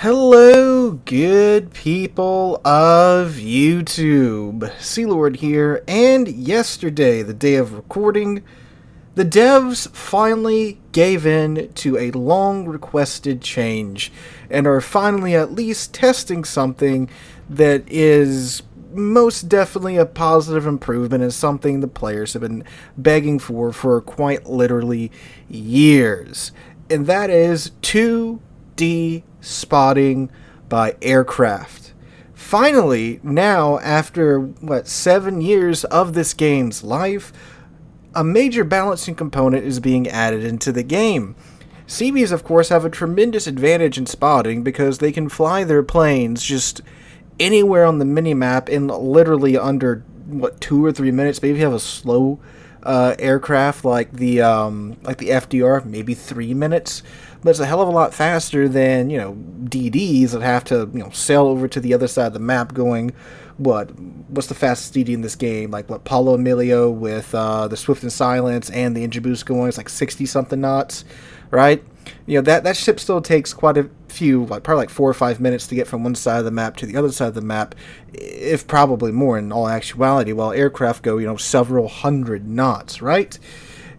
Hello, good people of YouTube. Sealord here, and yesterday, the day of recording, the devs finally gave in to a long-requested change and are finally at least testing something that is most definitely a positive improvement and something the players have been begging for quite literally years. And that is 2D spotting by aircraft. Finally, now after 7 years of this game's life, a major balancing component is being added into the game. CVs, of course, have a tremendous advantage in spotting because they can fly their planes just anywhere on the minimap in literally under 2 or 3 minutes. Maybe if you have a slow aircraft like the FDR, maybe 3 minutes. But it's a hell of a lot faster than, DDs that have to, sail over to the other side of the map going, what's the fastest DD in this game? Like, Paulo Emilio with the Swift and Silence and the engine boost going, it's like 60-something knots, right? That ship still takes quite a few, probably 4 or 5 minutes to get from one side of the map to the other side of the map, if probably more in all actuality, while aircraft go, several hundred knots, right?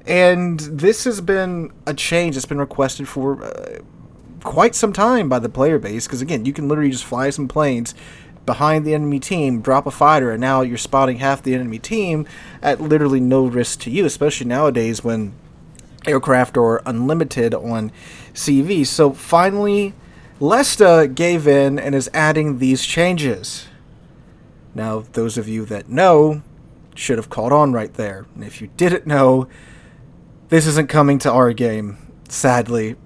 And this has been a change that's been requested for quite some time by the player base, because again, you can literally just fly some planes behind the enemy team, drop a fighter, and now you're spotting half the enemy team at literally no risk to you, especially nowadays when aircraft are unlimited on CV. So finally, Lesta gave in and is adding these changes. Now, those of you that know should have caught on right there. And if you didn't know, this isn't coming to our game, sadly.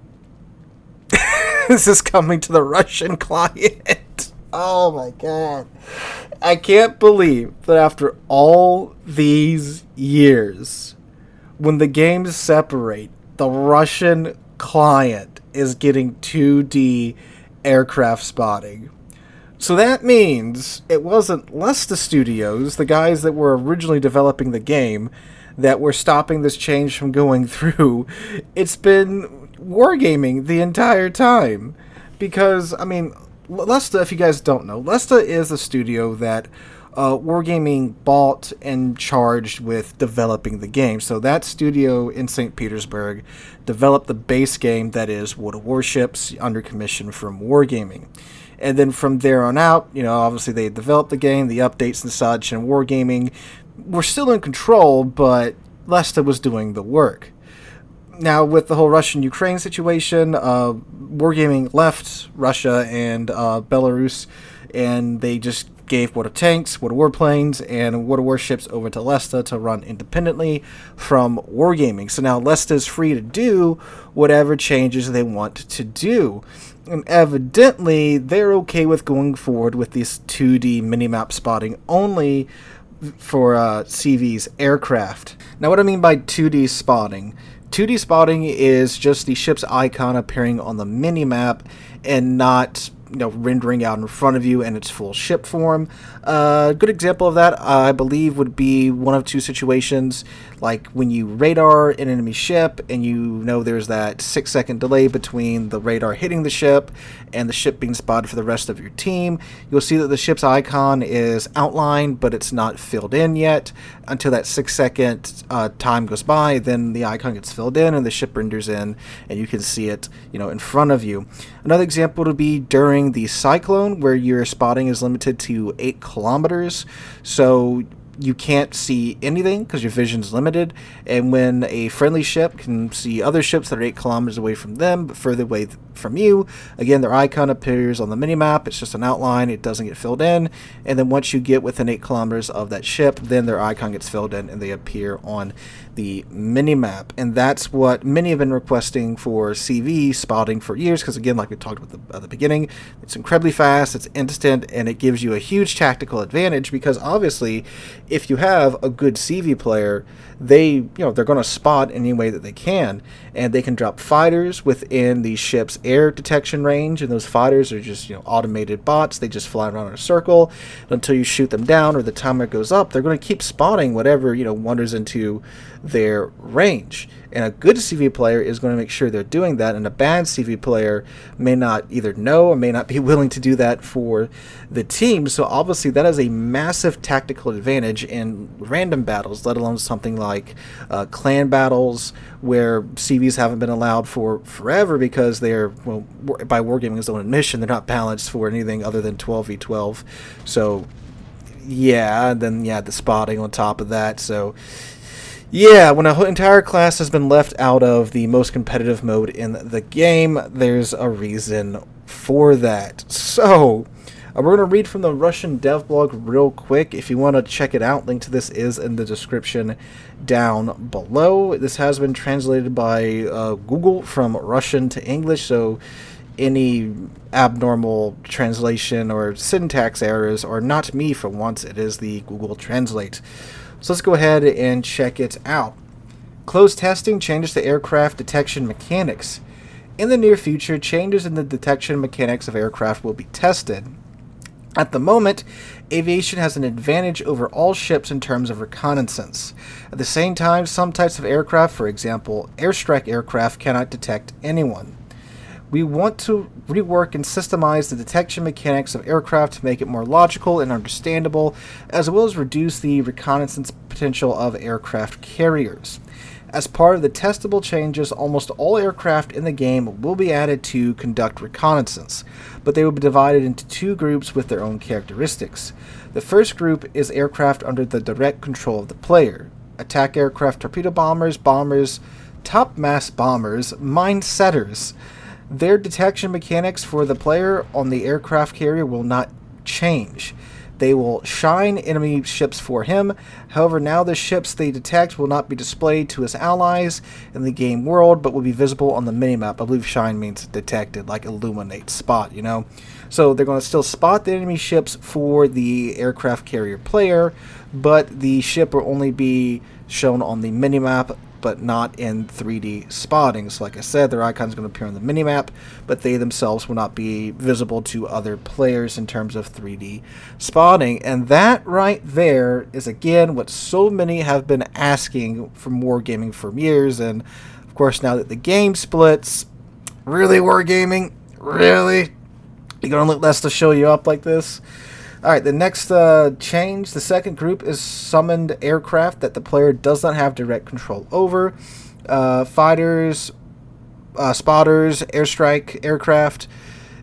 This is coming to the Russian client. Oh my god. I can't believe that after all these years, when the games separate, the Russian client is getting 2D aircraft spotting. So that means it wasn't Lesta Studios, the guys that were originally developing the game, that were stopping this change from going through. It's been Wargaming the entire time. Because, Lesta, if you guys don't know, Lesta is a studio that Wargaming bought and charged with developing the game. So that studio in St. Petersburg developed the base game that is World of Warships under commission from Wargaming. And then from there on out, obviously they developed the game, the updates and such, and Wargaming were still in control, but Lesta was doing the work. Now, with the whole Russian-Ukraine situation, Wargaming left Russia and Belarus, and they just gave World of Tanks, World of Warplanes, and World of Warships over to Lesta to run independently from Wargaming. So now Lesta is free to do whatever changes they want to do. And evidently, they're okay with going forward with this 2D minimap spotting only for CV's aircraft. Now, what I mean by 2D spotting, 2D spotting is just the ship's icon appearing on the minimap and not rendering out in front of you in its full ship form. A good example of that, I believe, would be one of two situations, like when you radar an enemy ship and there's that 6-second delay between the radar hitting the ship and the ship being spotted for the rest of your team. You'll see that the ship's icon is outlined, but it's not filled in yet until that 6-second time goes by. Then the icon gets filled in and the ship renders in, and you can see it, in front of you. Another example would be during the cyclone, where your spotting is limited to 8 kilometers. So you can't see anything because your vision's limited, and when a friendly ship can see other ships that are 8 kilometers away from them but further away from you, again, their icon appears on the minimap. It's just an outline, it doesn't get filled in, and then once you get within 8 kilometers of that ship, then their icon gets filled in and they appear on the minimap. And that's what many have been requesting for CV spotting for years, because again, like we talked about at the beginning, it's incredibly fast, it's instant, and it gives you a huge tactical advantage, because obviously if you have a good CV player, they're going to spot any way that they can, and they can drop fighters within the ship's air detection range, and those fighters are just, automated bots. They just fly around in a circle until you shoot them down or the timer goes up. They're going to keep spotting whatever, wanders into their range. And a good CV player is going to make sure they're doing that, and a bad CV player may not either know or may not be willing to do that for the team. So obviously that is a massive tactical advantage in random battles, let alone something like clan battles where CVs haven't been allowed for forever because they're, by Wargaming's own admission, they're not balanced for anything other than 12v12. So yeah, and then the spotting on top of that. So yeah, when an entire class has been left out of the most competitive mode in the game, there's a reason for that. So, we're going to read from the Russian dev blog real quick. If you want to check it out, link to this is in the description down below. This has been translated by Google from Russian to English, so any abnormal translation or syntax errors are not me for once. It is the Google Translate. So let's go ahead and check it out. Closed testing changes to aircraft detection mechanics. In the near future, changes in the detection mechanics of aircraft will be tested. At the moment, aviation has an advantage over all ships in terms of reconnaissance. At the same time, some types of aircraft, for example, airstrike aircraft, cannot detect anyone. We want to rework and systemize the detection mechanics of aircraft to make it more logical and understandable, as well as reduce the reconnaissance potential of aircraft carriers. As part of the testable changes, almost all aircraft in the game will be added to conduct reconnaissance, but they will be divided into two groups with their own characteristics. The first group is aircraft under the direct control of the player. Attack aircraft, torpedo bombers, topmast bombers, mine setters. Their detection mechanics for the player on the aircraft carrier will not change. They will shine enemy ships for him. However, now the ships they detect will not be displayed to his allies in the game world, but will be visible on the minimap. I believe shine means detected, like illuminate, spot, So they're going to still spot the enemy ships for the aircraft carrier player, but the ship will only be shown on the minimap, but not in 3D spotting. So like I said, their icon is going to appear on the minimap, but they themselves will not be visible to other players in terms of 3D spotting. And that right there is, again, what so many have been asking from Wargaming for years. And of course, now that the game splits, really, Wargaming? Really? You're going to let us to show you up like this? Alright, the next change, the second group is summoned aircraft that the player does not have direct control over. Fighters, spotters, airstrike aircraft.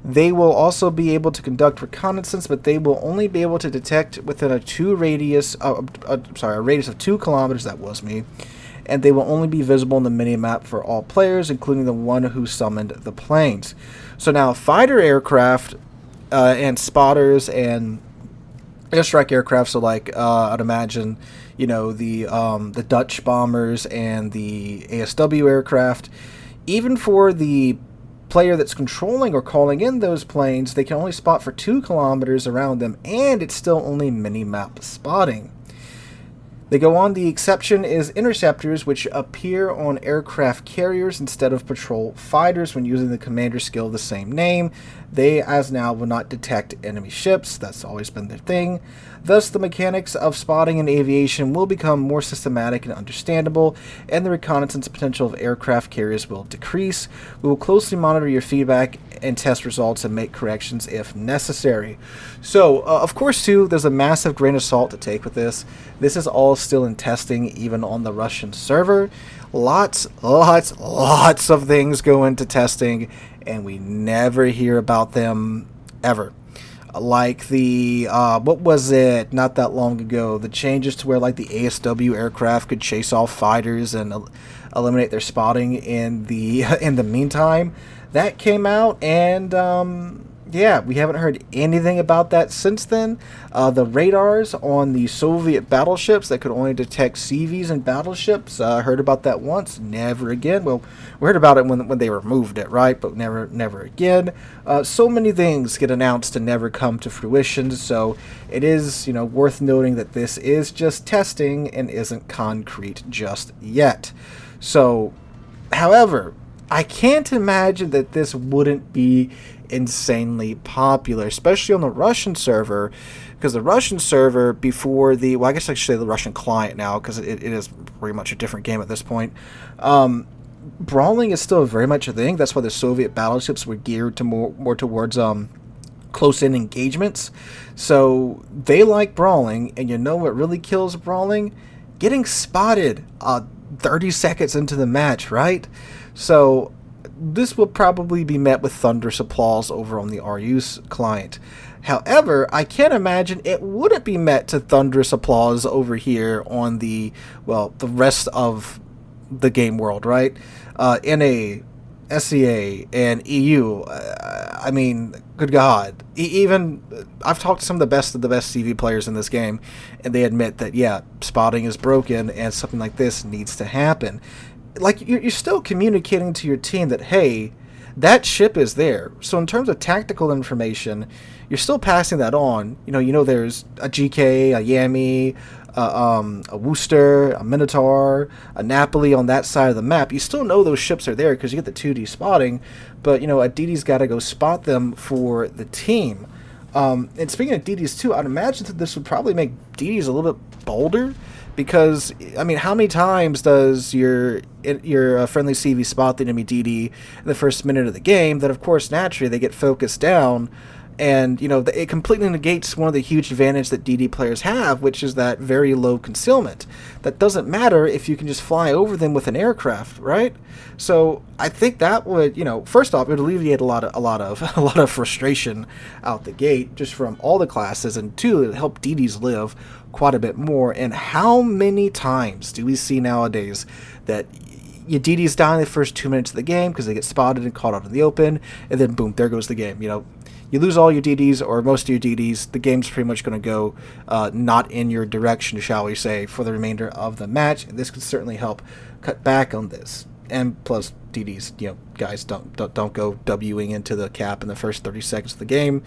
They will also be able to conduct reconnaissance, but they will only be able to detect within a radius of 2 kilometers, that was me. And they will only be visible in the minimap for all players, including the one who summoned the planes. So now fighter aircraft and spotters and airstrike aircraft, so like I'd imagine, the Dutch bombers and the ASW aircraft, even for the player that's controlling or calling in those planes, they can only spot for 2 kilometers around them, and it's still only mini-map spotting. They go on, the exception is interceptors, which appear on aircraft carriers instead of patrol fighters when using the commander skill of the same name. They, as now, will not detect enemy ships. That's always been their thing. Thus, the mechanics of spotting in aviation will become more systematic and understandable, and the reconnaissance potential of aircraft carriers will decrease. We will closely monitor your feedback and test results and make corrections if necessary. So, of course, too, there's a massive grain of salt to take with this. This is all still in testing, even on the Russian server. Lots of things go into testing, and we never hear about them ever. Like the, what was it, not that long ago, the changes to where like the ASW aircraft could chase off fighters and eliminate their spotting in the meantime. That came out, and yeah, we haven't heard anything about that since then. The radars on the Soviet battleships that could only detect CVs and battleships, heard about that once, never again. Well, we heard about it when they removed it, right? But never again. So many things get announced and never come to fruition, so it is, worth noting that this is just testing and isn't concrete just yet. So, however, I can't imagine that this wouldn't be insanely popular, especially on the Russian server, because the Russian server before the, well, I guess I should say the Russian client now, because it is pretty much a different game at this point. Brawling is still very much a thing. That's why the Soviet battleships were geared to more towards close-in engagements. So they like brawling, and you know what really kills brawling? Getting spotted 30 seconds into the match, right? So this will probably be met with thunderous applause over on the RU's client. However, I can't imagine it wouldn't be met to thunderous applause over here on the, well, the rest of the game world, right? NA, SEA, and EU. I mean, good God. Even I've talked to some of the best CV players in this game, and they admit that, yeah, spotting is broken, and something like this needs to happen. Like, you're still communicating to your team that, hey, that ship is there. So in terms of tactical information, you're still passing that on. You know, there's a GK, a Yami, a Worcester, a Minotaur, a Napoli on that side of the map. You still know those ships are there because you get the 2D spotting, but, you know, a DD's got to go spot them for the team. And speaking of DDs too, I'd imagine that this would probably make DDs a little bit bolder, because, I mean, how many times does your friendly CV spot the enemy DD in the first minute of the game? That, of course, naturally they get focused down, and, you know, it completely negates one of the huge advantage that DD players have, which is that very low concealment. That doesn't matter if you can just fly over them with an aircraft, right? So I think that would, you know, first off, it would alleviate a lot of frustration out the gate just from all the classes, and two, it would help DDs live quite a bit more. And how many times do we see nowadays that your DDs die in the first 2 minutes of the game because they get spotted and caught out in the open, and then boom, there goes the game. You know, you lose all your DDs, or most of your DDs, the game's pretty much going to go not in your direction, shall we say, for the remainder of the match. And this could certainly help cut back on this. And plus, DDs, you know, guys, don't go Wing into the cap in the first 30 seconds of the game.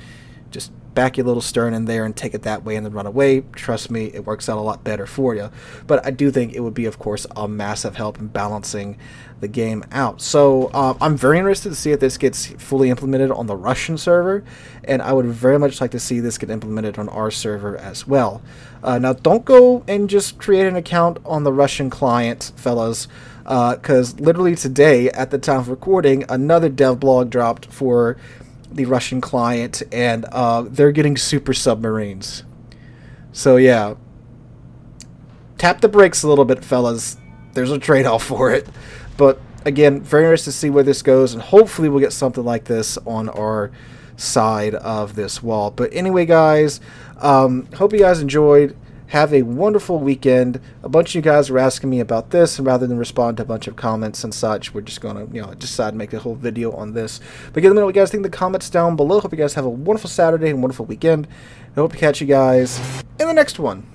Just back your little stern in there and take it that way and then run away. Trust me, it works out a lot better for you. But I do think it would be, of course, a massive help in balancing the game out. So I'm very interested to see if this gets fully implemented on the Russian server, and I would very much like to see this get implemented on our server as well. Now, don't go and just create an account on the Russian client, fellas, because literally today, at the time of recording, another dev blog dropped for the Russian client, and they're getting super submarines. So yeah, tap the brakes a little bit, fellas. There's a trade-off for it. But again, very interested to see where this goes, and hopefully we'll get something like this on our side of this wall. But anyway, guys, hope you guys enjoyed. Have a wonderful weekend. A bunch of you guys were asking me about this, and rather than respond to a bunch of comments and such, we're just going to, you know, decide to make a whole video on this. But let me know what you guys think in the comments down below. Hope you guys have a wonderful Saturday and wonderful weekend. I hope to catch you guys in the next one.